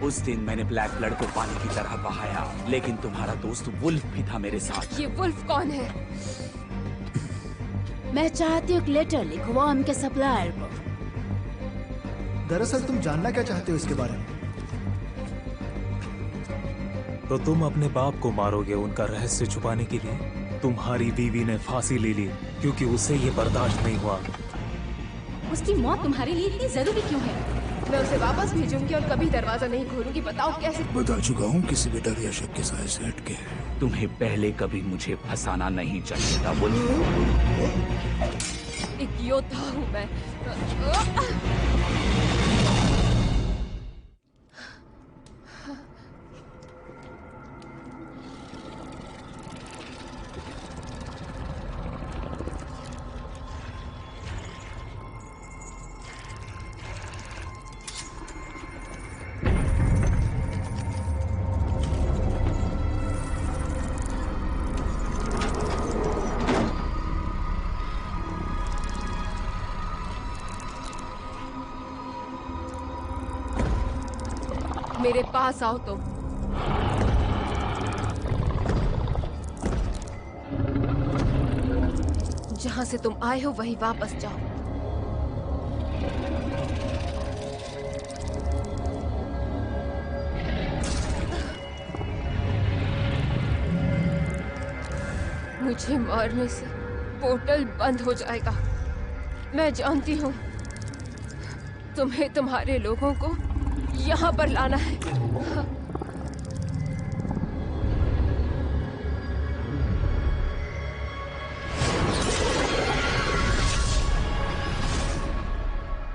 उस दिन मैंने ब्लैक ब्लड को पानी की तरह बहाया, लेकिन तुम्हारा दोस्त वुल्फ भी था मेरे साथ। ये वुल्फ कौन है? मैं चाहती हूँ लेटर लिखो वॉर्म के सप्लायर को। दरअसल तुम जानना क्या चाहते हो इसके बारे में? तो तुम अपने बाप को मारोगे उनका रहस्य छुपाने के लिए? तुम्हारी बीवी ने फांसी ले ली क्योंकि उसे ये बर्दाश्त नहीं हुआ। उसकी मौत तुम्हारे लिए इतनी जरूरी क्यों है? मैं उसे वापस भेजूंगी और कभी दरवाजा नहीं खोलूंगी। बताओ कैसे? बता चुका हूँ, किसी भी डर या शक के साए से हट के। तुम्हें पहले कभी मुझे फंसाना नहीं चाहिए था वुल्फ। एक योद्धा हूँ मैं। मेरे पास आओ तुम। जहां से तुम आए हो वहीं वापस जाओ। मुझे मारने से पोर्टल बंद हो जाएगा। मैं जानती हूँ तुम्हें तुम्हारे लोगों को यहाँ पर लाना है।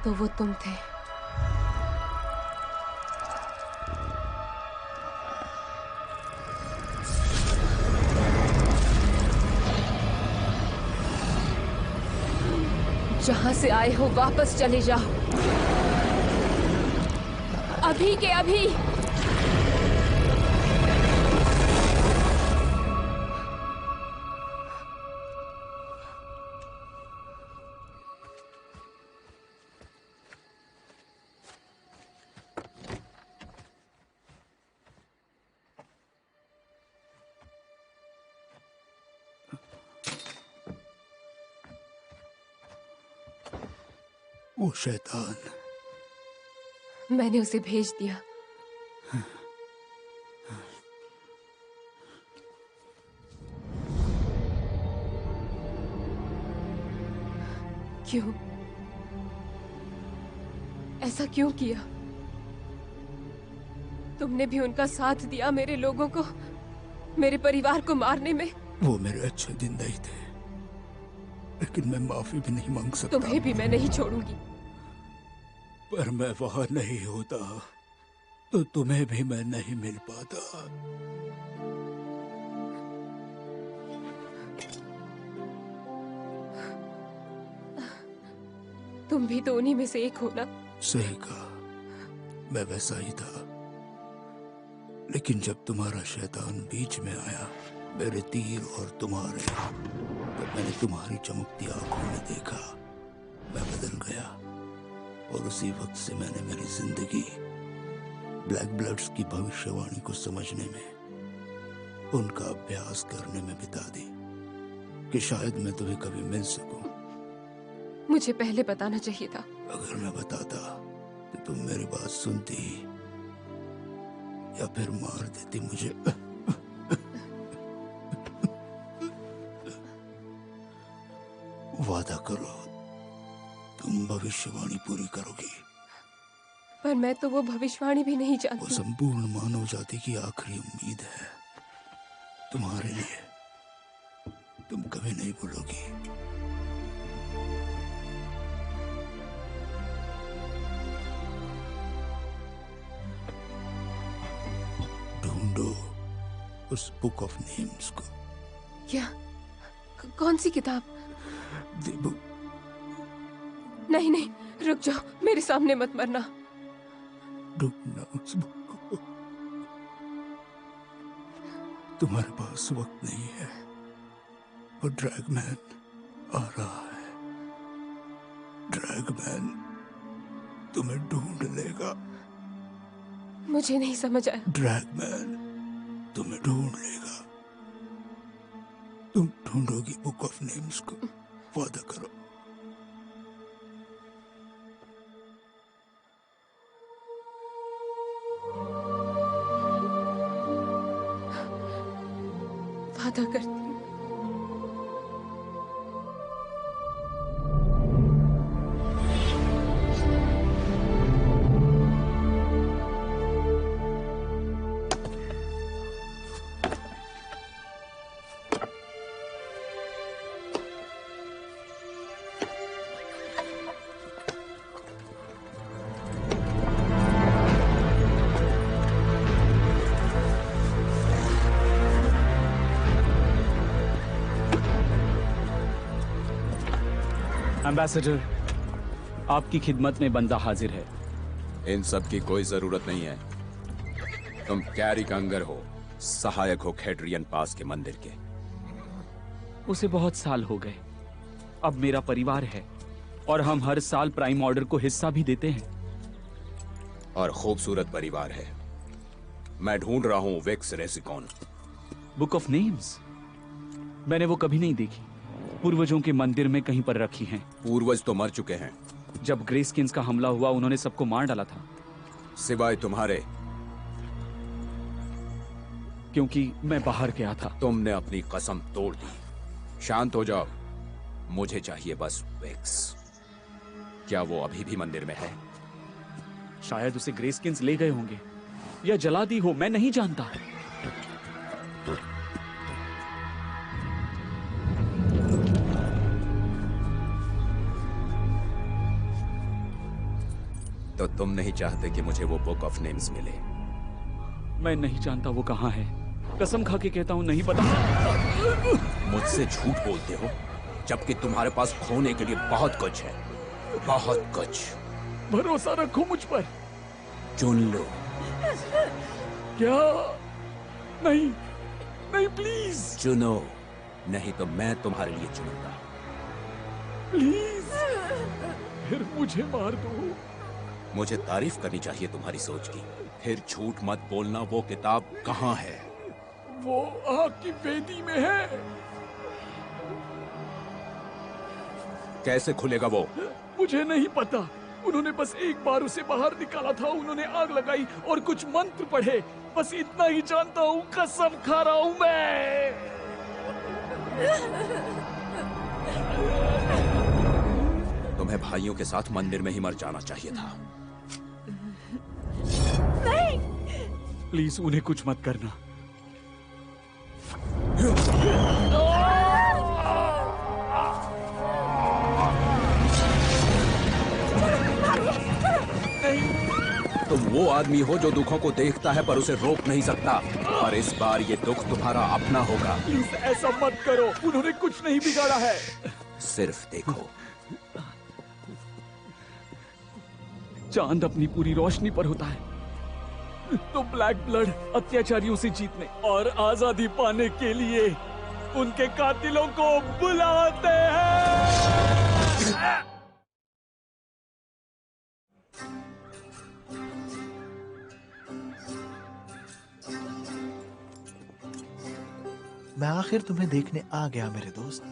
तो वो तुम थे। जहां से आए हो वापस चले जाओ, अभी के अभी। वो शैतान, मैंने उसे भेज दिया। क्यों? ऐसा क्यों किया? तुमने भी उनका साथ दिया मेरे लोगों को, मेरे परिवार को मारने में। वो मेरे अच्छे दिन नहीं थे, लेकिन मैं माफी भी नहीं मांग सकता। तुम्हें भी मैं नहीं छोड़ूंगी। पर मैं वहां नहीं होता तो तुम्हें भी मैं नहीं मिल पाता। तुम भी तो उन्हीं में से एक हो ना? सही कहा, मैं वैसा ही था। लेकिन जब तुम्हारा शैतान बीच में आया, मेरे तीर और तुम्हारे, तब मैंने तुम्हारी चमकती आंखों में देखा। मैं बदल गया और उसी वक्त से मैंने मेरी जिंदगी ब्लैक ब्लड्स की भविष्यवाणी को समझने में, उनका अभ्यास करने में बिता दी कि शायद मैं तुम्हें कभी मिल सकूं। मुझे पहले बताना चाहिए था। अगर मैं बताता तो तुम मेरी बात सुनती या फिर मार देती मुझे। वादा करो, तुम भविष्यवाणी पूरी करोगी। पर मैं तो वो भविष्यवाणी भी नहीं वो जानती। संपूर्ण मानव जाति की आखिरी उम्मीद है तुम्हारे लिए। तुम कभी नहीं भूलोगी। ढूंढो उस बुक ऑफ नेम्स को। क्या? कौन सी किताब? The book। नहीं नहीं, रुक जाओ, मेरे सामने मत मरना। ढूंढना उस बुक को। तुम्हारे पास वक्त नहीं है और ड्रैगमैन आ रहा है। ड्रैगमैन तुम्हें ढूंढ लेगा। मुझे नहीं समझ आया। ड्रैगमैन तुम्हें ढूंढ लेगा। तुम ढूंढोगी बुक ऑफ नेम्स को। वादा करो। वादा करती हूँ। एम्बेसडर, आपकी खिदमत में बंदा हाजिर है। इन सब की कोई जरूरत नहीं है। तुम कैरी कंगर हो, सहायक हो खेड्रियन पास के मंदिर के। उसे बहुत साल हो गए। अब मेरा परिवार है और हम हर साल प्राइम ऑर्डर को हिस्सा भी देते हैं। और खूबसूरत परिवार है। मैं ढूंढ रहा हूं वेक्स रेसिकॉन। बुक ऑफ नेम्स मैंने वो कभी नहीं देखी। पूर्वजों के मंदिर में कहीं पर रखी हैं। पूर्वज तो मर चुके हैं। जब ग्रेस्किन्स का हमला हुआ उन्होंने सबको मार डाला था। सिवाय तुम्हारे। क्योंकि मैं बाहर गया था। तुमने अपनी कसम तोड़ दी। शांत हो जाओ। मुझे चाहिए बस वेक्स। क्या वो अभी भी मंदिर में है? शायद उसे ग्रेस्किन्स ले गए होंगे या जला दी हो, मैं नहीं जानता। तो तुम नहीं चाहते कि मुझे वो बुक ऑफ नेम्स मिले? मैं नहीं जानता वो कहाँ है। कसम खा के कहता हूँ नहीं पता। मुझसे झूठ बोलते हो जबकि तुम्हारे पास खोने के लिए बहुत कुछ है। बहुत कुछ। भरोसा रखो मुझ पर। चुन लो। क्या? नहीं नहीं, प्लीज चुनो, नहीं तो मैं तुम्हारे लिए चुनूंगा। प्लीज फिर मुझे मार दो। मुझे तारीफ करनी चाहिए तुम्हारी सोच की। फिर झूठ मत बोलना। वो किताब कहाँ है? वो आपकी वेदी में है। कैसे खुलेगा वो? मुझे नहीं पता। उन्होंने बस एक बार उसे बाहर निकाला था। उन्होंने आग लगाई और कुछ मंत्र पढ़े। बस इतना ही जानता हूँ। कसम खा रहा हूँ मैं। तुम्हें भाइयों के साथ मंदिर में ही मर जाना चाहिए था। प्लीज उन्हें कुछ मत करना। तुम वो आदमी हो जो दुखों को देखता है पर उसे रोक नहीं सकता। और इस बार ये दुख तुम्हारा अपना होगा। प्लीज ऐसा मत करो। उन्होंने कुछ नहीं बिगाड़ा है। सिर्फ देखो। चांद अपनी पूरी रोशनी पर होता है तो ब्लैक ब्लड अत्याचारियों से जीतने और आजादी पाने के लिए उनके कातिलों को बुलाते हैं। मैं आखिर तुम्हें देखने आ गया मेरे दोस्त।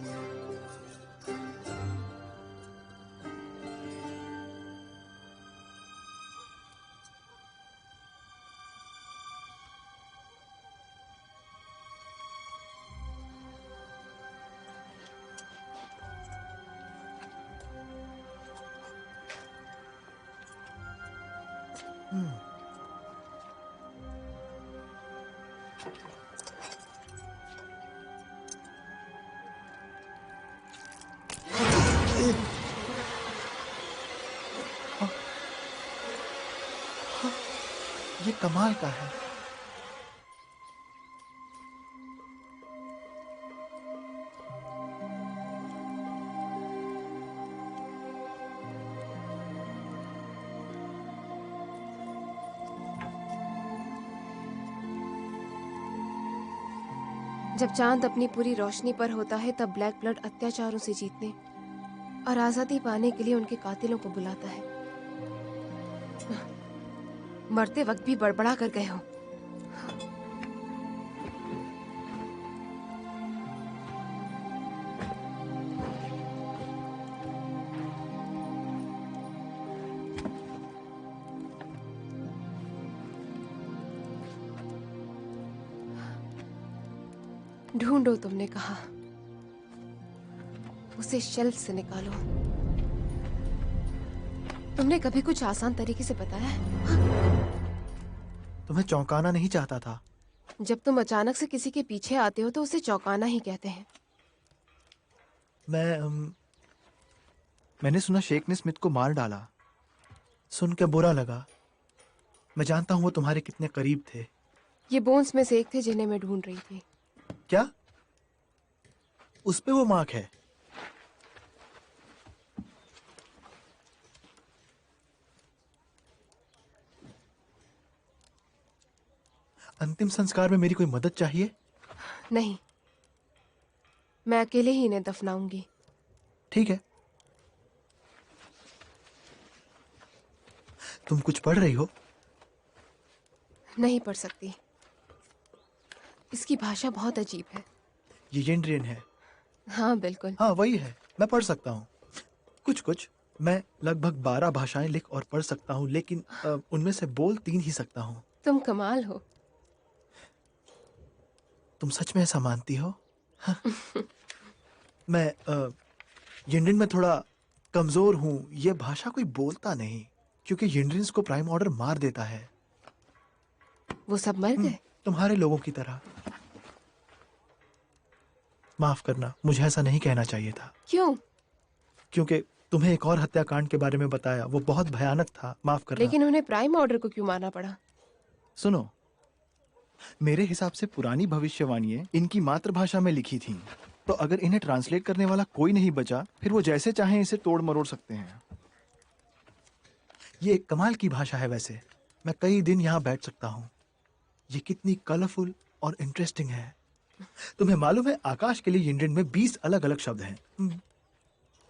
ये कमाल का है। जब चांद अपनी पूरी रोशनी पर होता है तब ब्लैक ब्लड अत्याचारों से जीतने और आजादी पाने के लिए उनके कातिलों को बुलाता है। मरते वक्त भी बड़बड़ा कर गए हो। ढूंढो, तुमने कहा। उसे शेल्फ से निकालो। तुमने कभी कुछ आसान तरीके से बताया है? तुम्हें चौंकाना नहीं चाहता था। जब तुम अचानक से किसी के पीछे आते हो तो उसे चौंकाना ही कहते हैं। मैंने सुना शेख ने स्मिथ को मार डाला। सुन के बुरा लगा। मैं जानता हूँ वो तुम्हारे कितने करीब थे। ये बोन्स में से एक थे जिन्हें मैं ढूंढ रही थी। क्या? उस पे वो मार्क है? अंतिम संस्कार में मेरी कोई मदद चाहिए? नहीं, मैं अकेले ही इन्हें दफनाऊंगी। ठीक है। तुम कुछ पढ़ रही हो? नहीं पढ़ सकती। इसकी भाषा बहुत अजीब है। ये येंड्रियन है। हाँ बिल्कुल। हाँ वही है। मैं पढ़ सकता हूँ कुछ कुछ। मैं लगभग 12 भाषाएं लिख और पढ़ सकता हूँ, लेकिन उनमें से बोल 3 ही सकता हूँ। तुम कमाल हो। तुम सच में ऐसा मानती हो? हाँ। मैं येंड्रियन में थोड़ा कमजोर हूँ। ये भाषा कोई बोलता नहीं, क्योंकि येंड्रियंस को प्राइम ऑर्डर मार देता है। वो सब मर गए? तुम्हारे लोगों की तरह। माफ करना, मुझे ऐसा नहीं कहना चाहिए था। क्यों? क्योंकि तुम्हें एक और हत्याकांड के बारे में बताया, वो बहुत भयानक था। माफ करना। लेकिन उन्हें प्राइम ऑर्डर को क्यों मारना पड़ा? सुनो, मेरे हिसाब से पुरानी भविष्यवाणियां इनकी मातृभाषा में लिखी थीं, तो अगर इन्हें ट्रांसलेट करने वाला कोई नहीं बचा, फिर वो जैसे चाहें इसे तोड़ मरोड़ सकते हैं। ये एक कमाल की भाषा है। वैसे मैं कई दिन यहाँ बैठ सकता हूँ। ये कितनी कलरफुल और इंटरेस्टिंग है। तुम्हें मालूम है, आकाश के लिए येंड्रियन में 20 अलग अलग शब्द हैं।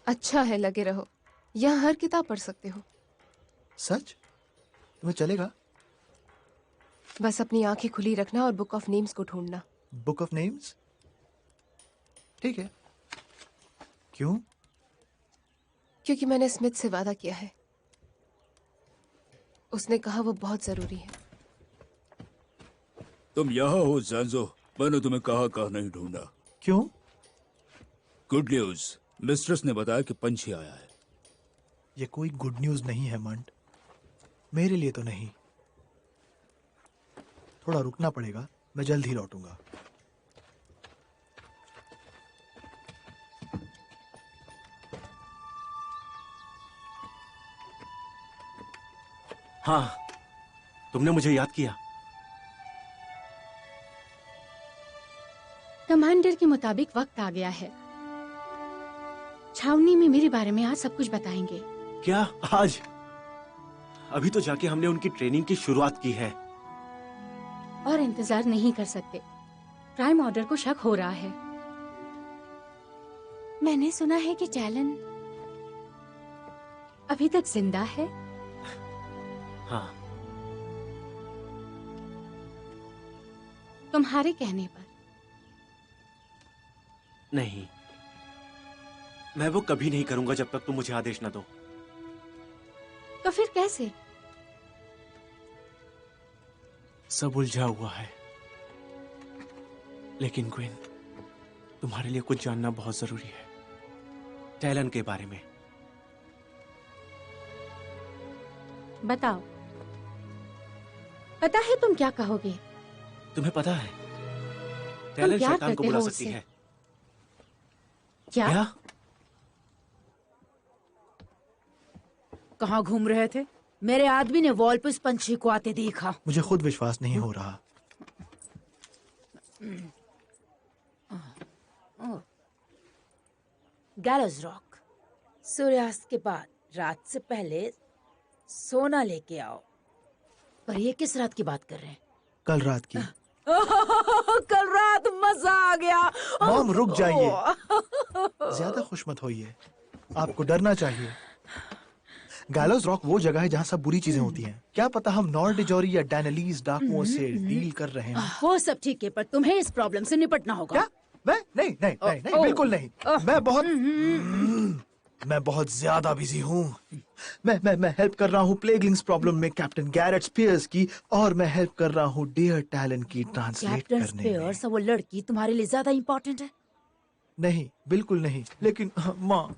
अच्छा है, लगे रहो। यहाँ हर किताब पढ़ सकते हो। सच? तुम्हें चलेगा? बस अपनी आंखें खुली रखना और बुक ऑफ नेम्स को ढूंढना। Book of names? ठीक है। क्यों? क्योंकि मैंने स्मिथ से वादा किया है। उसने कहा वो बहुत जरूरी है। तुम यहाँ हो ज़ैंज़ो। मैंने तुम्हें कहा नहीं ढूंढा। क्यों? गुड न्यूज, मिस्ट्रेस ने बताया कि पंछी आया है। ये कोई गुड न्यूज नहीं है मंट। मेरे लिए तो नहीं। थोड़ा रुकना पड़ेगा, मैं जल्द ही लौटूंगा। हाँ, तुमने मुझे याद किया। कमांडर के मुताबिक वक्त आ गया है। छावनी में मेरे बारे में आज सब कुछ बताएंगे। क्या आज? अभी तो जाके हमने उनकी ट्रेनिंग की शुरुआत की है। और इंतजार नहीं कर सकते। प्राइम ऑर्डर को शक हो रहा है। मैंने सुना है कि टैलन अभी तक जिंदा है। हाँ। तुम्हारे कहने पर? नहीं, मैं वो कभी नहीं करूंगा जब तक तुम मुझे आदेश न दो। तो फिर कैसे? सब उलझा हुआ है। लेकिन क्वीन, तुम्हारे लिए कुछ जानना बहुत जरूरी है। टैलन के बारे में। बताओ। पता है तुम क्या कहोगे? तुम्हें पता है, टैलन प्यार शैतान को करते बुला हो सकती उससे। है। क्या? कहाँ घूम रहे थे? मेरे आदमी ने वॉल पे उस पंछी को आते देखा। मुझे खुद विश्वास नहीं हो रहा। गैलोज रॉक। सूर्यास्त के बाद रात से पहले सोना लेके आओ। पर ये किस रात की बात कर रहे हैं? कल रात की। कल रात मजा आ गया। मॉम रुक जाइए। ज्यादा खुश मत होइए। आपको डरना चाहिए। गैलोस रॉक वो जगह है जहाँ सब बुरी चीजें होती हैं। क्या पता हम नॉर्डिजोरी या डैनलीज डाकुओं से डील कर रहे हैं। वो सब ठीक है, पर तुम्हें इस प्रॉब्लम से निपटना होगा। क्या? मैं नहीं नहीं नहीं नहीं, बिल्कुल नहीं। मैं बहुत ज्यादा बिजी हूँ। मैं हेल्प कर रहा हूँ प्लेगलिंग्स प्रॉब्लम में कैप्टन गैरेट स्पियर्स की, और मैं हेल्प कर रहा हूँ डियर टैलन की ट्रांसलेट कैप्टन करने में। स्पियर्स और वो लड़की तुम्हारे लिए ज्यादा इम्पोर्टेंट है? नहीं, बिल्कुल नहीं। लेकिन माँ,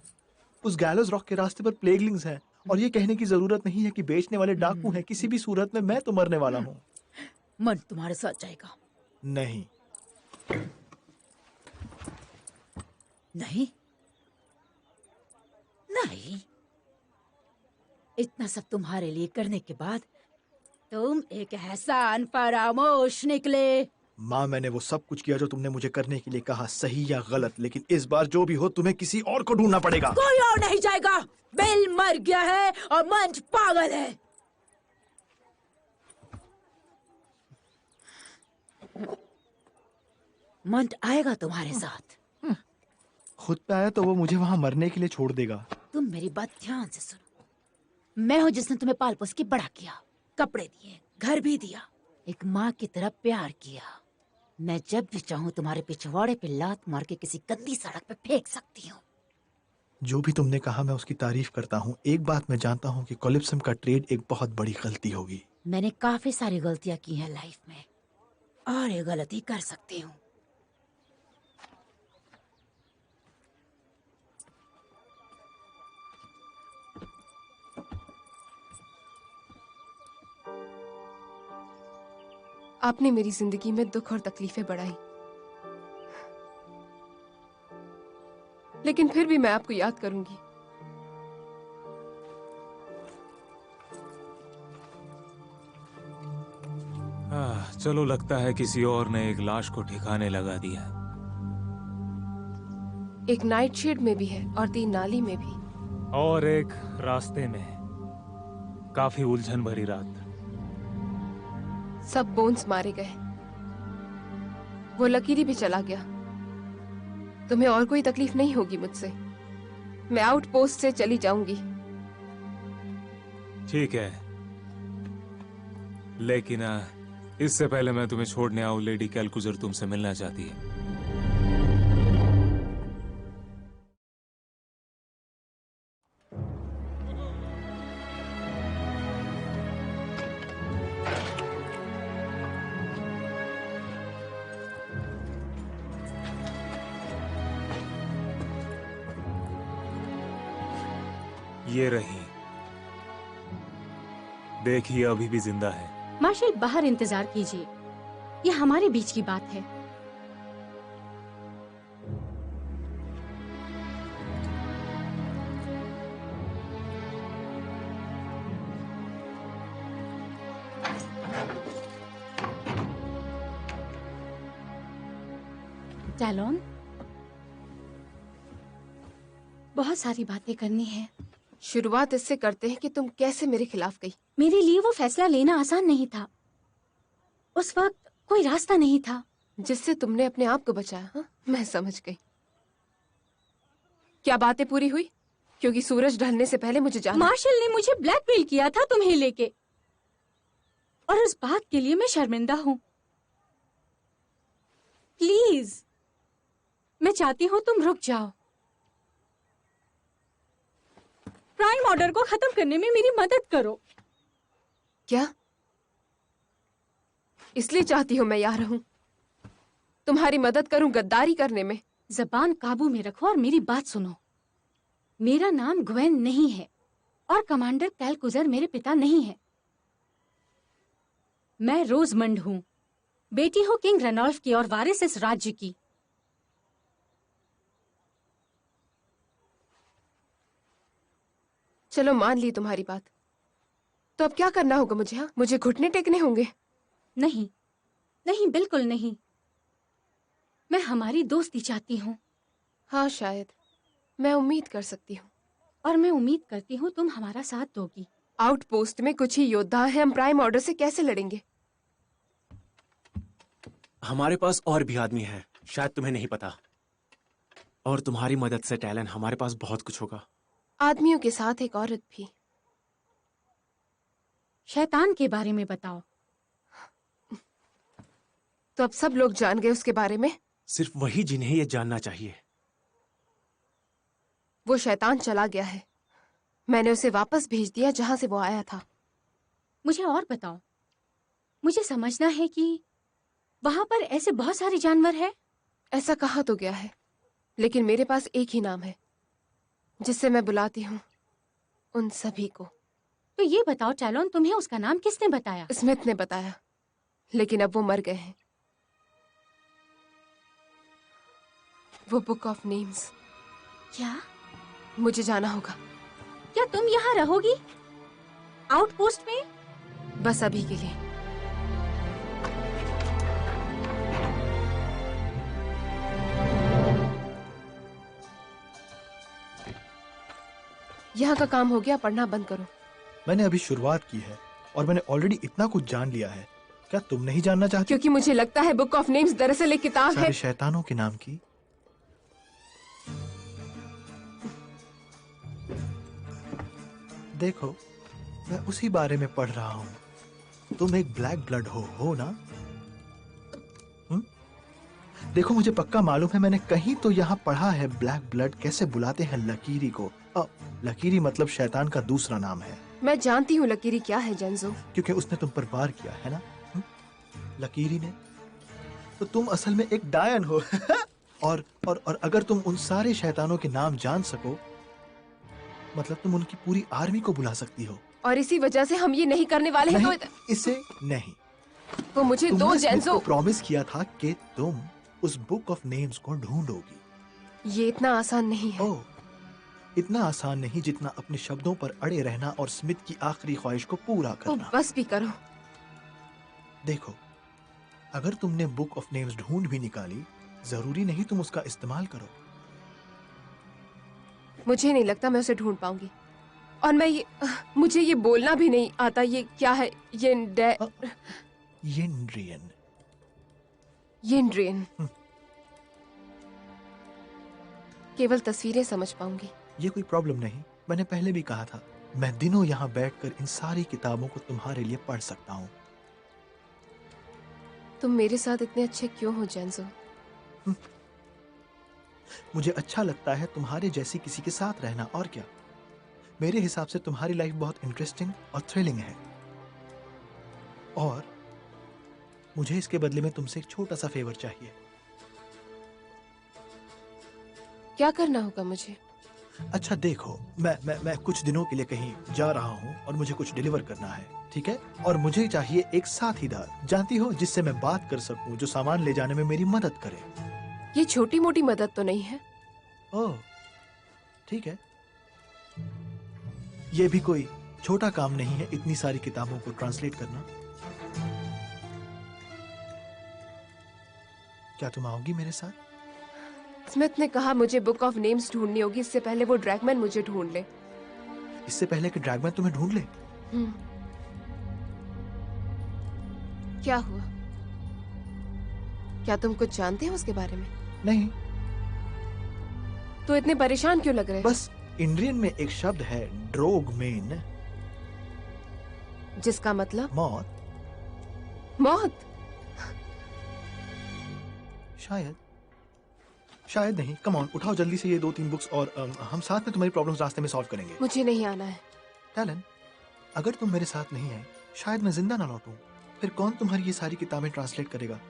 उस गैलोस रॉक के रास्ते पर प्लेगलिंग्स हैं, और ये कहने की जरूरत नहीं है कि बेचने वाले डाकू हैं। किसी भी सूरत में मैं तो मरने वाला हूँ। मन तुम्हारे साथ जाएगा। नहीं नहीं नहीं, इतना सब तुम्हारे लिए करने के बाद तुम एक एहसान फरामोश निकले। माँ, मैंने वो सब कुछ किया जो तुमने मुझे करने के लिए कहा, सही या गलत। लेकिन इस बार जो भी हो, तुम्हें किसी और को ढूंढना पड़ेगा। कोई और नहीं जाएगा। बिल मर गया है और मंच पागल है। मंट आएगा तुम्हारे साथ। खुद पे आया तो वो मुझे वहां मरने के लिए छोड़ देगा। तुम मेरी बात ध्यान से सुनो। मैं हूँ जिसने तुम्हें पाल पोस के बड़ा किया, कपड़े दिए, घर भी दिया, एक माँ की तरह प्यार किया। मैं जब भी चाहूँ तुम्हारे पिछवाड़े पे लात मार के किसी गंदी सड़क पे फेंक सकती हूँ। जो भी तुमने कहा मैं उसकी तारीफ करता हूँ। एक बात मैं जानता हूँ कि कोलिप्सम का ट्रेड एक बहुत बड़ी गलती होगी। मैंने काफी सारी गलतियाँ की हैं लाइफ में, और ये गलती कर सकती हूँ। आपने मेरी जिंदगी में दुख और तकलीफें बढ़ाई, लेकिन फिर भी मैं आपको याद करूंगी। चलो, लगता है किसी और ने एक लाश को ठिकाने लगा दिया। एक नाइट शेड में भी है और 3 नाली में भी, और एक रास्ते में। काफी उलझन भरी रात। सब बोन्स मारे गए। वो लकीरी भी चला गया। तुम्हें और कोई तकलीफ नहीं होगी मुझसे। मैं आउटपोस्ट से चली जाऊंगी। ठीक है, लेकिन इससे पहले मैं तुम्हें छोड़ने आऊं, लेडी कैलकुजर तुमसे मिलना चाहती है। ये रही, देखिए अभी भी जिंदा है। मार्शल, बाहर इंतजार कीजिए, ये हमारे बीच की बात है। टैलोन, बहुत सारी बातें करनी है। शुरुआत इससे करते हैं कि तुम कैसे मेरे खिलाफ गई। मेरे लिए वो फैसला लेना आसान नहीं था। उस वक्त कोई रास्ता नहीं था जिससे तुमने अपने आप को बचाया। हाँ? मैं समझ गई। क्या बातें पूरी हुई? क्योंकि सूरज ढलने से पहले मुझे जाना। मार्शल ने मुझे ब्लैकमेल किया था तुम्हें लेके, और उस बात के लिए मैं शर्मिंदा हूँ। प्लीज, मैं चाहती हूँ तुम रुक जाओ। प्राइम ऑर्डर को खत्म करने में मेरी मदद करो। क्या इसलिए चाहती हो मैं यहाँ रहूं? तुम्हारी मदद करूं गद्दारी करने में? जबान काबू में रखो और मेरी बात सुनो। मेरा नाम ग्वेन नहीं है और कमांडर कैलकुजर मेरे पिता नहीं है। मैं रोजमंड हूँ, बेटी हूँ किंग रेनॉल्फ की और वारिस इस राज्य की। चलो मान ली तुम्हारी बात, तो अब क्या करना होगा मुझे? हाँ, मुझे घुटने टेकने होंगे? नहीं नहीं, बिल्कुल नहीं। मैं हमारी दोस्ती चाहती हूँ। हाँ, शायद मैं उम्मीद कर सकती हूँ। और मैं उम्मीद करती हूँ तुम हमारा साथ दोगी। आउटपोस्ट में कुछ ही योद्धा हैं, हम प्राइम ऑर्डर से कैसे लड़ेंगे? हमारे पास और भी आदमी हैं, शायद तुम्हें नहीं पता। और तुम्हारी मदद से टैलन, हमारे पास बहुत कुछ होगा। आदमियों के साथ एक औरत भी। शैतान के बारे में बताओ। तो अब सब लोग जान गए उसके बारे में। सिर्फ वही जिन्हें ये जानना चाहिए। वो शैतान चला गया है। मैंने उसे वापस भेज दिया जहां से वो आया था। मुझे और बताओ। मुझे समझना है कि वहां पर ऐसे बहुत सारे जानवर हैं। ऐसा कहा तो गया है, लेकिन मेरे पास एक ही नाम है जिससे मैं बुलाती हूँ उन सभी को। तो ये बताओ टैलोन, तुम्हें उसका नाम किसने बताया? स्मिथ ने बताया, लेकिन अब वो मर गए हैं। वो बुक ऑफ नेम्स। क्या? मुझे जाना होगा। क्या तुम यहाँ रहोगी आउटपोस्ट में? बस अभी के लिए। यहाँ का काम हो गया, पढ़ना बंद करो। मैंने अभी शुरुआत की है और मैंने ऑलरेडी इतना कुछ जान लिया है। क्या तुम नहीं जानना चाहती? क्योंकि मुझे लगता है बुक ऑफ नेम्स दरअसल एक किताब है सारे शैतानों के नाम की। देखो, मैं उसी बारे में पढ़ रहा हूँ। तुम एक ब्लैक ब्लड हो ना? देखो, मुझे पक्का मालूम है, मैंने कहीं तो यहाँ पढ़ा है ब्लैक ब्लड कैसे बुलाते हैं लकीरी को। लकीरी मतलब शैतान का दूसरा नाम है। मैं जानती हूँ लकीरी क्या है जेंजो। क्योंकि उसने तुम पर वार किया है ना, लकीरी ने। तो तुम असल में एक डायन हो। और अगर तुम उन सारे शैतानों के नाम जान सको, मतलब तुम उनकी पूरी आर्मी को बुला सकती हो। और इसी वजह से हम ये नहीं करने वाले हैं। तो इसे नहीं। वो मुझे दो जेंजो। प्रॉमिस किया था कि तुम उस बुक ऑफ नेम्स को ढूंढोगी। ये इतना आसान नहीं है। ओह, इतना आसान नहीं जितना अपने शब्दों पर अड़े रहना और स्मिथ की आखिरी ख्वाहिश को पूरा करना। बस भी करो। देखो, अगर तुमने बुक ऑफ नेम्स ढूंढ भी निकाली, जरूरी नहीं तुम उसका इस्तेमाल करो। मुझे नहीं लगता मैं उसे ढूंढ पाऊंगी। और मुझे ये बोलना भी नहीं आता। ये क्या है? यिंड्रियन। केवल तस्वीरें समझ पाऊंगी। ये कोई प्रॉब्लम नहीं। मैंने पहले भी कहा था, मैं दिनों यहाँ बैठकर इन सारी किताबों को तुम्हारे लिए पढ़ सकता हूँ। तुम मेरे साथ इतने अच्छे क्यों हो जेंजो? मुझे अच्छा लगता है तुम्हारे जैसी किसी के साथ रहना, और क्या। मेरे हिसाब से तुम्हारी लाइफ बहुत इंटरेस्टिंग और थ्रिलिंग है। और मुझे इसके बदले में तुमसे एक छोटा सा फेवर चाहिए। क्या करना होगा मुझे? अच्छा देखो, मैं कुछ दिनों के लिए कहीं जा रहा हूँ और मुझे कुछ डिलीवर करना है, ठीक है? और मुझे चाहिए एक साथीदार, जानती हो, जिससे मैं बात कर सकूं, जो सामान ले जाने में मेरी मदद करे। ये छोटी मोटी मदद तो नहीं है। ओह, ठीक है। ये भी कोई छोटा काम नहीं है, इतनी सारी किताबों को ट्रांसलेट करना। क्या तुम आओगी मेरे साथ? स्मिथ ने कहा मुझे बुक ऑफ नेम्स ढूंढनी होगी, इससे पहले वो ड्रैगमैन मुझे ढूंढ ले। इससे पहले कि ड्रैगमैन तुम्हें ढूंढ ले? क्या हुआ? क्या तुम कुछ जानते हो उसके बारे में? नहीं। तो इतने परेशान क्यों लग रहे? बस इंडियन में एक शब्द है ड्रोगमेन, जिसका मतलब मौत। मौत? शायद नहीं। कम ऑन, उठाओ जल्दी से ये 2-3 बुक्स और हम साथ में तुम्हारी प्रॉब्लम्स रास्ते में सॉल्व करेंगे। मुझे नहीं आना है। टैलन, अगर तुम मेरे साथ नहीं आए, शायद मैं जिंदा ना लौटूं। फिर कौन तुम्हारी ये सारी किताबें ट्रांसलेट करेगा?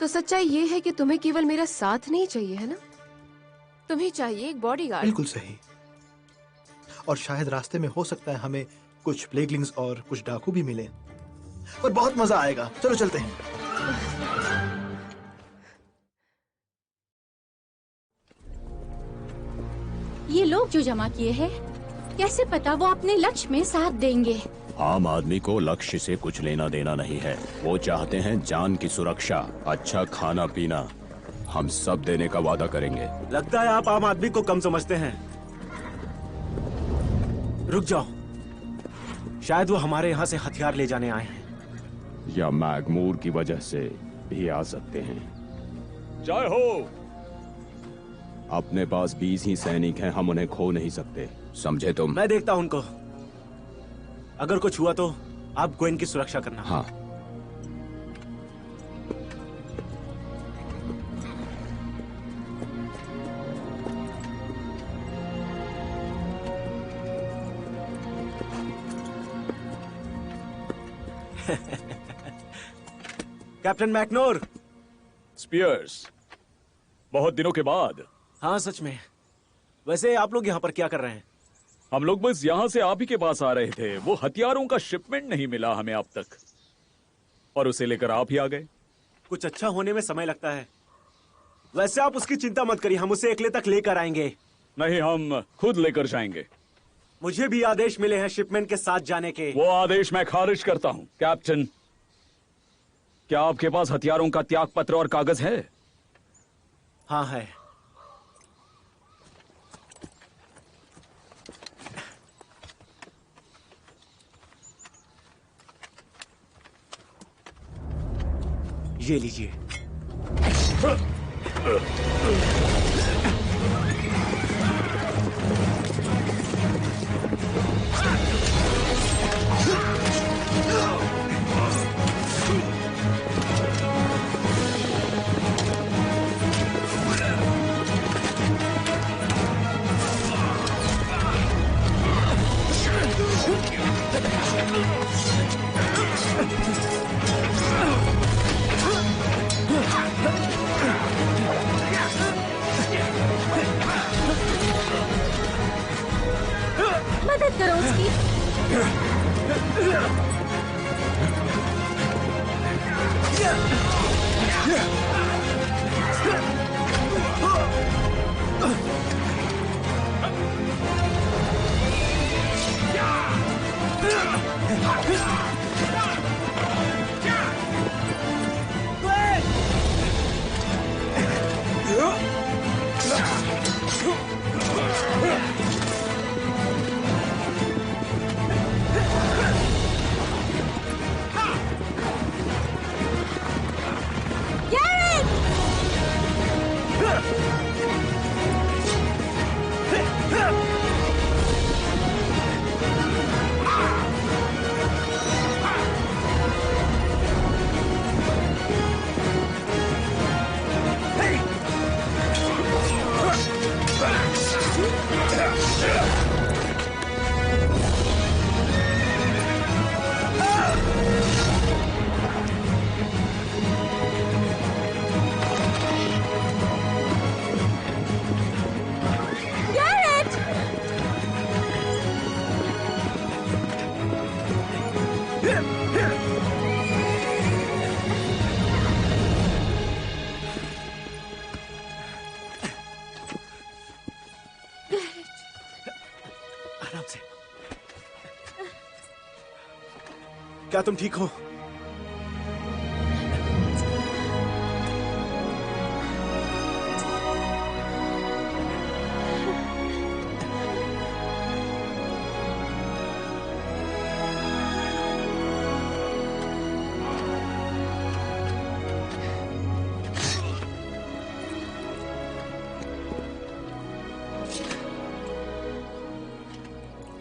तो सच्चाई ये है कि तुम्हें केवल मेरा साथ नहीं चाहिए, है ना? तुम्हें चाहिए एक बॉडीगार्ड। बिल्कुल सही। और शायद रास्ते में हो सकता है हमें कुछ प्लेगलिंग्स और कुछ डाकू भी मिले, और बहुत मजा आएगा। चलो चलते हैं। ये लोग जो जमा किए हैं, कैसे पता वो अपने लक्ष्य में साथ देंगे? आम आदमी को लक्ष्य से कुछ लेना देना नहीं है। वो चाहते हैं जान की सुरक्षा, अच्छा खाना पीना। हम सब देने का वादा करेंगे। लगता है आप आम आदमी को कम समझते हैं। रुक जाओ, शायद वो हमारे यहाँ से हथियार ले जाने आए हैं। या मैगमूर की वजह से भी आ सकते हैं। जय हो। अपने पास 20 ही सैनिक हैं, हम उन्हें खो नहीं सकते, समझे तुम? मैं देखता हूं उनको। अगर कुछ हुआ तो आप ग्वेन की सुरक्षा करना। हाँ। कैप्टन मैकनोर। स्पियर्स, बहुत दिनों के बाद। हाँ सच में। वैसे आप लोग यहाँ पर क्या कर रहे हैं? हम लोग बस यहाँ से आप ही के पास आ रहे थे। वो हथियारों का शिपमेंट नहीं मिला हमें अब तक, और उसे लेकर आप ही आ गए। कुछ अच्छा होने में समय लगता है। वैसे आप उसकी चिंता मत करिए, हम उसे एकले तक लेकर आएंगे। नहीं, हम खुद लेकर जाएंगे। मुझे भी आदेश मिले हैं शिपमेंट के साथ जाने के। वो आदेश मैं खारिज करता हूँ। कैप्टन, क्या आपके पास हथियारों का त्याग पत्र और कागज है? हाँ है। ये लीजिए। मदद करो उसकी। आराम से। क्या तुम ठीक हो?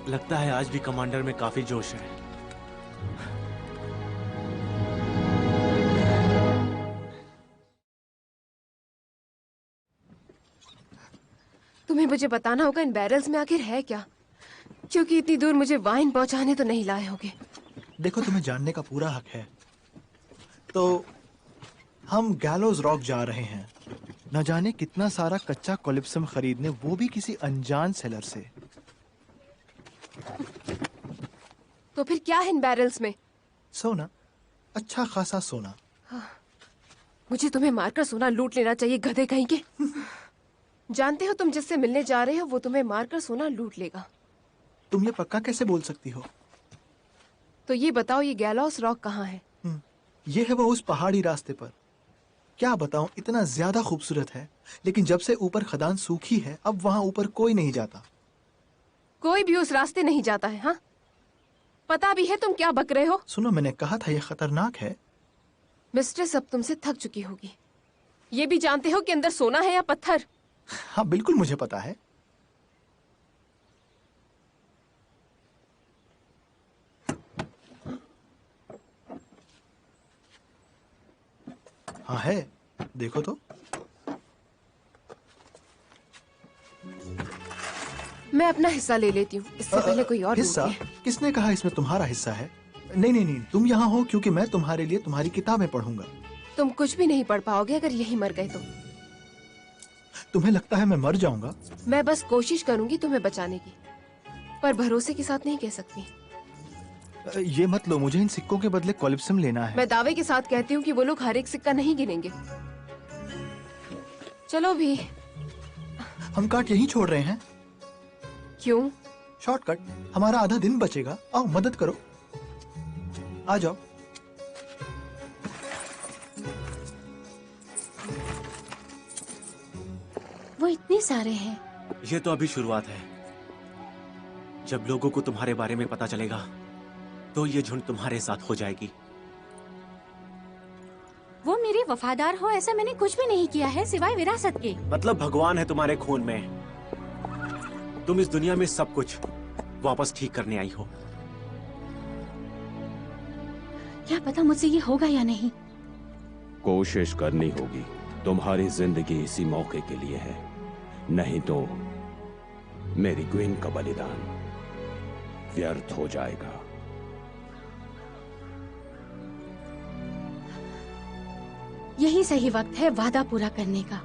लगता है आज भी कमांडर में काफी जोश है। तुम्हें मुझे बताना होगा इन बैरल्स में आखिर है क्या, क्योंकि इतनी दूर मुझे वाइन पहुंचाने तो नहीं लाए होगे। देखो, तुम्हें जानने का पूरा हक है। तो हम गैलोज रॉक जा रहे हैं, न जाने कितना सारा कच्चा कोलिप्सम खरीदने, वो भी किसी अनजान सेलर से। तो फिर क्या है इन बैरल्स में? सोना, अच्छा खासा सोना। मुझे तुम्हें मारकर सोना लूट लेना चाहिए, गधे कहीं के। जानते हो तुम जिससे मिलने जा रहे हो वो तुम्हें मारकर सोना लूट लेगा। तुम ये पक्का कैसे बोल सकती हो? तो ये बताओ, ये गैलोस रॉक कहाँ है? ये है वो उस पहाड़ी रास्ते पर। क्या बताऊं, इतना ज्यादा खूबसूरत है, लेकिन जब से ऊपर खदान सूखी है अब वहां ऊपर कोई नहीं जाता। कोई भी उस रास्ते नहीं जाता है? हाँ, पता भी है तुम क्या बक रहे हो। सुनो, मैंने कहा था ये खतरनाक है। मिस्ट्रेस अब तुमसे थक चुकी होगी। ये भी जानते हो कि अंदर सोना है या पत्थर? हाँ बिल्कुल, मुझे पता है। हाँ है, देखो तो। मैं अपना हिस्सा ले लेती हूँ, इससे पहले कोई और हिस्सा? ढूंढे। किसने कहा इसमें तुम्हारा हिस्सा है? नहीं नहीं नहीं, तुम यहाँ हो क्योंकि मैं तुम्हारे लिए तुम्हारी किताबें पढ़ूंगा। तुम कुछ भी नहीं पढ़ पाओगे अगर यही मर गए तो। तुम्हें लगता है मैं मर जाऊंगा? मैं बस कोशिश करूंगी तुम्हें बचाने की, पर भरोसे के साथ नहीं कह सकती। ये मत लो, मुझे इन सिक्कों के बदले कोलिप्सम लेना है। मैं दावे के साथ कहती हूँ कि वो लोग हर एक सिक्का नहीं गिनेंगे। चलो भी। हम काट यहीं छोड़ रहे हैं। क्यों? शॉर्टकट, हमारा आधा दिन बचेगा। आओ मदद करो, आ जाओ। वो इतने सारे हैं। ये तो अभी शुरुआत है। जब लोगों को तुम्हारे बारे में पता चलेगा तो ये झुंड तुम्हारे साथ हो जाएगी। वो मेरे वफादार हो ऐसा मैंने कुछ भी नहीं किया है सिवाय विरासत के। मतलब भगवान है तुम्हारे खून में। तुम इस दुनिया में सब कुछ वापस ठीक करने आई हो। क्या पता मुझसे ये होगा या नहीं। कोशिश करनी होगी। तुम्हारी जिंदगी इसी मौके के लिए है, नहीं तो मेरी क्वीन का बलिदान व्यर्थ हो जाएगा। यही सही वक्त है वादा पूरा करने का,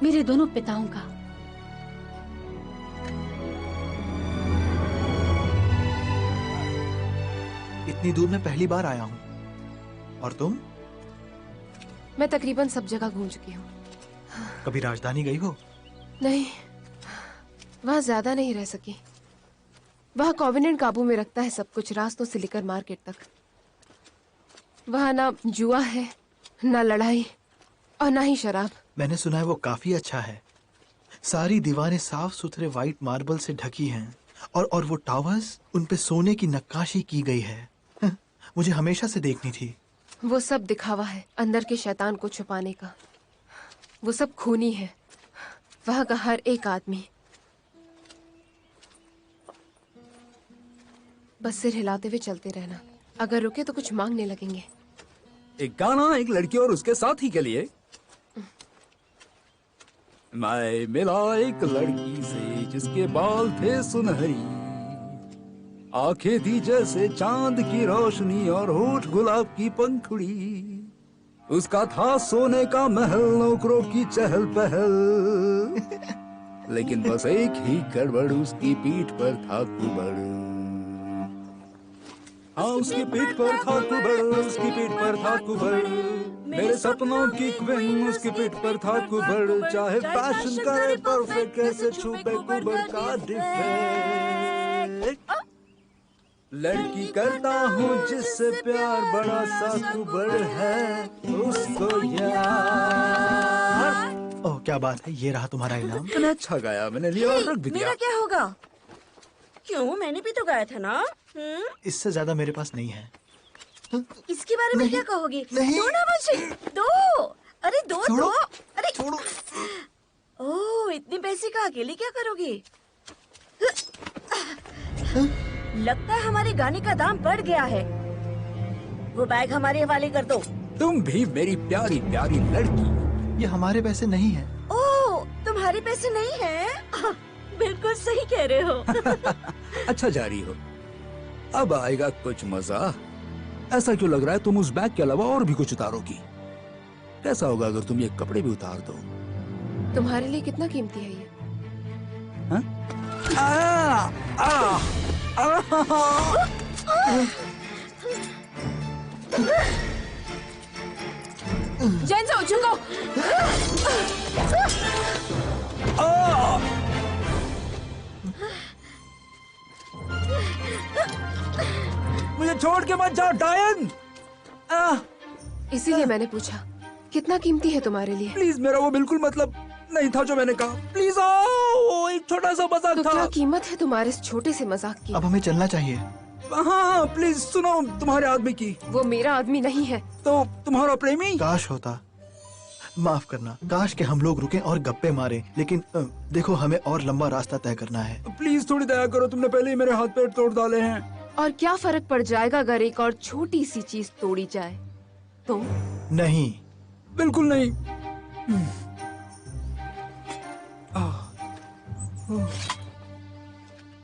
मेरे दोनों पिताओं का। इतनी दूर मैं पहली बार आया हूँ। और तुम? मैं तकरीबन सब जगह घूम चुकी हूँ। कभी राजधानी गई हो? नहीं, वहाँ ज्यादा नहीं रह सकी। वहाँ कॉवेनेंट काबू में रखता है सब कुछ, रास्तों से लेकर मार्केट तक। वहाँ ना जुआ है, ना लड़ाई और ना ही शराब। मैंने सुना है वो काफी अच्छा है। सारी दीवारें साफ सुथरे व्हाइट मार्बल से ढकी हैं और वो टावर्स, उन पे सोने की नक्काशी की गई है। मुझे हमेशा से देखनी थी। वो सब दिखावा है, अंदर के शैतान को छुपाने का। वो सब खूनी है। वहाँ का हर एक आदमी बस सिर हिलाते हुए चलते रहना। अगर रुके तो कुछ मांगने लगेंगे। एक गाना एक लड़की और उसके साथी के लिए। मैं मिला एक लड़की से जिसके बाल थे सुनहरी, आंखें थी जैसे चांद की रोशनी और होठ गुलाब की पंखुड़ी। उसका था सोने का महल, नौकरों की चहल पहल, लेकिन बस एक ही गड़बड़, उसकी पीठ पर था कुबड़। हाँ, उसकी पीठ पर था कुबड़, उसकी पीठ पर था कुबड़। मेरे सपनों की क्वीन, उसकी पीठ पर था कुबड़। चाहे फैशन करे परफेक्ट, कैसे छुपे कुबड़ का डिफेक्ट। लड़की करता हूँ जिससे प्यार, बड़ा सा कुबड़ है उसको यार। ओह क्या बात है, ये रहा तुम्हारा इनाम। मैंने अच्छा गाया, मैंने लिया और रख भी दिया। मेरा क्या होगा? क्यों, मैंने भी तो गाया था ना। इससे ज्यादा मेरे पास नहीं है। इसके बारे में क्या कहोगी? नहीं। दो ना मुझे, दो। अरे दो दो। अरे छोड़ो। ओह, इतने पैसे का अकेले क्या करोगी? लगता है हमारे गाने का दाम बढ़ गया है। वो बैग हमारे हवाले कर दो। तुम भी मेरी प्यारी प्यारी लड़की। ये हमारे पैसे नहीं है। ओह, तुम्हारे पैसे नहीं हैं? बिल्कुल सही कह रहे हो। अच्छा जा रही हो, अब आएगा कुछ मजा। ऐसा क्यों लग रहा है तुम उस बैग के अलावा और भी कुछ उतारोगी? कैसा होगा अगर तुम ये कपड़े भी उतार दो? तुम्हारे लिए कितना कीमती है ये? हाँ? जेंजो झुको। मुझे छोड़ के मत जाओ डायन। इसीलिए मैंने पूछा, कितना कीमती है तुम्हारे लिए? प्लीज, मेरा वो बिल्कुल मतलब नहीं था जो मैंने कहा। प्लीज आओ, एक छोटा सा मजाक तो था। क्या कीमत है तुम्हारे इस छोटे से मजाक की? अब हमें चलना चाहिए। हाँ प्लीज सुनो, तुम्हारे आदमी की। वो मेरा आदमी नहीं है। तो तुम्हारा प्रेमी? काश होता। माफ करना, काश के हम लोग रुकें और गप्पे मारें, लेकिन देखो हमें और लंबा रास्ता तय करना है। प्लीज थोड़ी दया करो, तुमने पहले ही मेरे हाथ पैर तोड़ डाले हैं। और क्या फर्क पड़ जाएगा अगर एक और छोटी सी चीज तोड़ी जाए तो? नहीं, बिल्कुल नहीं।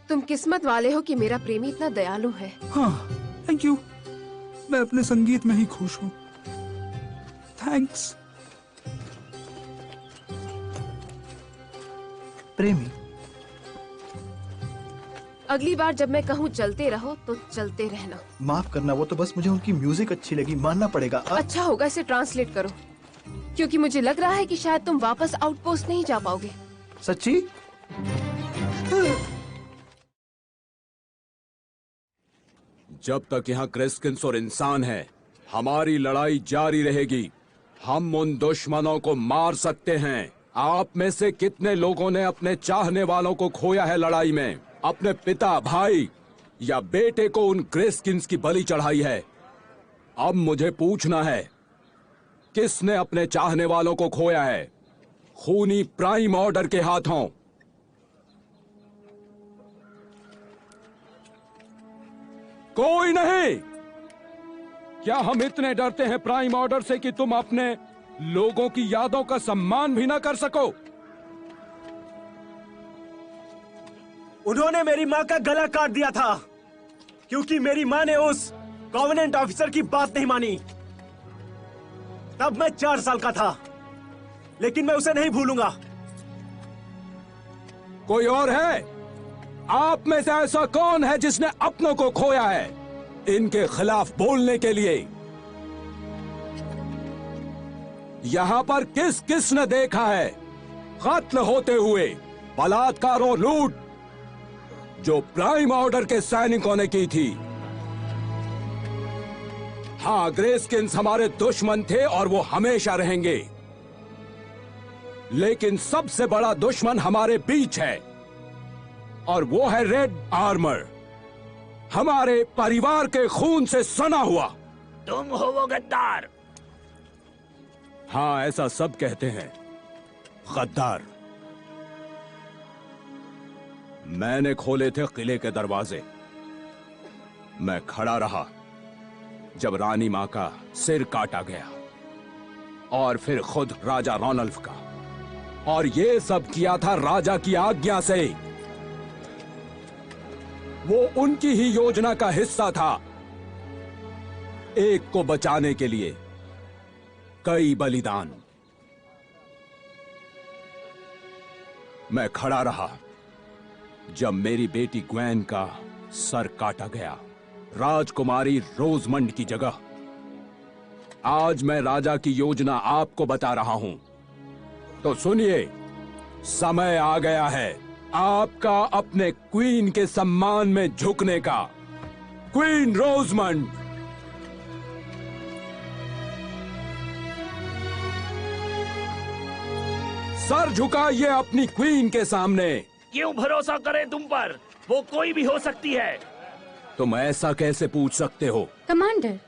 तुम किस्मत वाले हो कि मेरा प्रेमी इतना दयालु है। हाँ, थैंक यू। मैं अपने संगीत में ही खुश हूँ। थैंक्स। प्रेमी, अगली बार जब मैं कहूँ चलते रहो तो चलते रहना। माफ करना, वो तो बस मुझे उनकी म्यूजिक अच्छी लगी, मानना पड़ेगा। अच्छा होगा इसे ट्रांसलेट करो, क्योंकि मुझे लग रहा है कि शायद तुम वापस आउटपोस्ट नहीं जा पाओगे। सच्ची? जब तक यहाँ क्रेस्किंस और इंसान है, हमारी लड़ाई जारी रहेगी। हम उन दुश्मनों को मार सकते हैं। आप में से कितने लोगों ने अपने चाहने वालों को खोया है लड़ाई में? अपने पिता, भाई या बेटे को उन क्रेस्किंस की बलि चढ़ाई है? अब मुझे पूछना है, किसने अपने चाहने वालों को खोया है खूनी प्राइम ऑर्डर के हाथों? कोई नहीं। क्या हम इतने डरते हैं प्राइम ऑर्डर से कि तुम अपने लोगों की यादों का सम्मान भी ना कर सको? उन्होंने मेरी माँ का गला काट दिया था क्योंकि मेरी माँ ने उस कॉवेनेंट ऑफिसर की बात नहीं मानी। तब मैं 4 साल का था, लेकिन मैं उसे नहीं भूलूंगा। कोई और है? आप में से ऐसा कौन है जिसने अपनों को खोया है इनके खिलाफ बोलने के लिए? यहां पर किस किस ने देखा है कत्ल होते हुए, बलात्कार और लूट जो प्राइम ऑर्डर के सैनिकों ने की थी? हाँ, ग्रेस्किंस हमारे दुश्मन थे और वो हमेशा रहेंगे, लेकिन सबसे बड़ा दुश्मन हमारे बीच है और वो है रेड आर्मर, हमारे परिवार के खून से सना हुआ। तुम हो वो गद्दार। हाँ, ऐसा सब कहते हैं, गद्दार। मैंने खोले थे किले के दरवाजे। मैं खड़ा रहा जब रानी मां का सिर काटा गया और फिर खुद राजा रोनल्फ का, और ये सब किया था राजा की आज्ञा से। वो उनकी ही योजना का हिस्सा था। एक को बचाने के लिए कई बलिदान। मैं खड़ा रहा जब मेरी बेटी ग्वेन का सर काटा गया, राजकुमारी रोजमंड की जगह। आज मैं राजा की योजना आपको बता रहा हूं, तो सुनिए। समय आ गया है आपका अपने क्वीन के सम्मान में झुकने का। क्वीन रोजमंड, सर झुकाइए अपनी क्वीन के सामने। क्यों भरोसा करें तुम पर? वो कोई भी हो सकती है। तुम ऐसा कैसे पूछ सकते हो? कमांडर,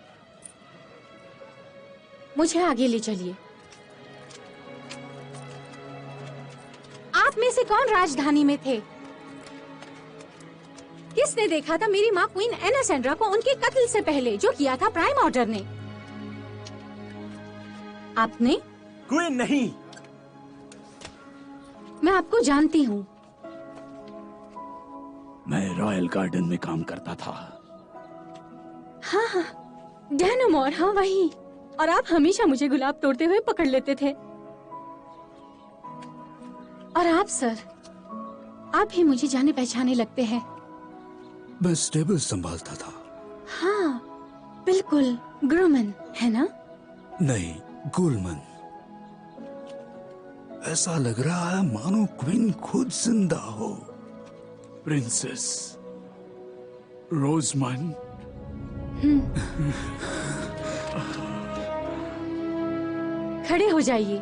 मुझे आगे ले चलिए। आप में से कौन राजधानी में थे? किसने देखा था मेरी माँ क्वीन एनासेंड्रा को उनके कत्ल से पहले, जो किया था प्राइम ऑर्डर ने? आपने? क्वीन नहीं। मैं आपको जानती हूँ। मैं रॉयल गार्डन में काम करता था। हाँ हाँ, डेनमोर, हाँ वही। और आप हमेशा मुझे गुलाब तोड़ते हुए पकड़ लेते थे। और आप सर, आप भी मुझे जाने पहचाने लगते हैं। मैं स्टेबल संभालता था। हाँ बिल्कुल, ग्रूमन है ना? नहीं, गुलमन। ऐसा लग रहा है मानो क्वीन खुद जिंदा हो। प्रिंसेस रोजमन। खड़े हो जाइए।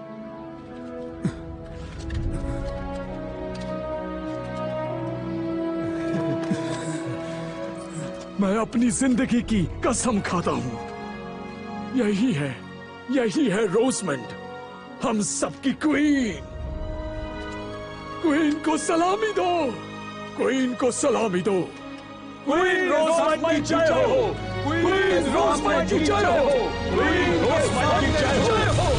मैं अपनी जिंदगी की कसम खाता हूँ, यही है रोजमंड, हम सबकी क्वीन। क्वीन को सलामी दो, क्वीन को सलामी दो। क्वीन रोजमंड की जय हो, क्वीन रोजमंड की जय हो, क्वीन रोजमंड की जय हो।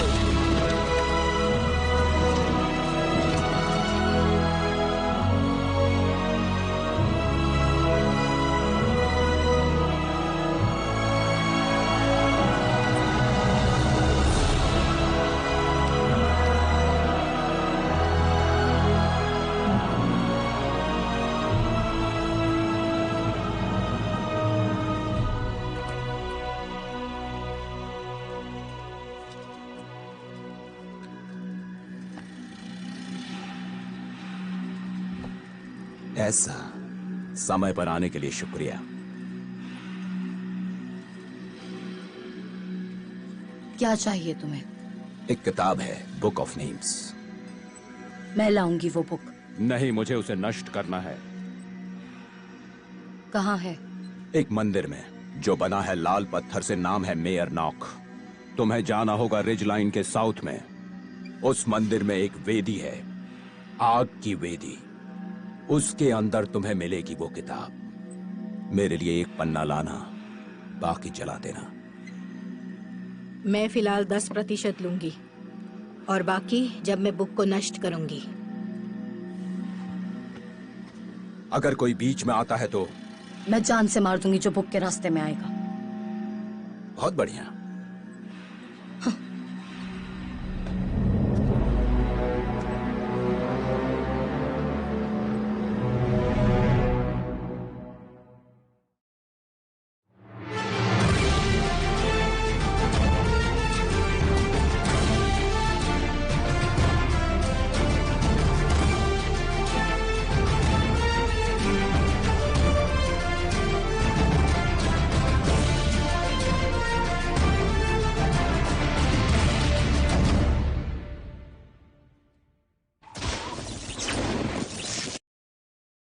ऐसा समय पर आने के लिए शुक्रिया। क्या चाहिए तुम्हें? एक किताब है, बुक ऑफ नेम्स। मैं लाऊंगी वो बुक। नहीं, मुझे उसे नष्ट करना है। कहाँ है? एक मंदिर में जो बना है लाल पत्थर से। नाम है मेयर नॉक। तुम्हें जाना होगा रिज लाइन के साउथ में। उस मंदिर में एक वेदी है, आग की वेदी। उसके अंदर तुम्हें मिलेगी वो किताब। मेरे लिए एक पन्ना लाना, बाकी जला देना। मैं फिलहाल 10% लूंगी और बाकी जब मैं बुक को नष्ट करूंगी। अगर कोई बीच में आता है तो मैं जान से मार दूंगी जो बुक के रास्ते में आएगा। बहुत बढ़िया।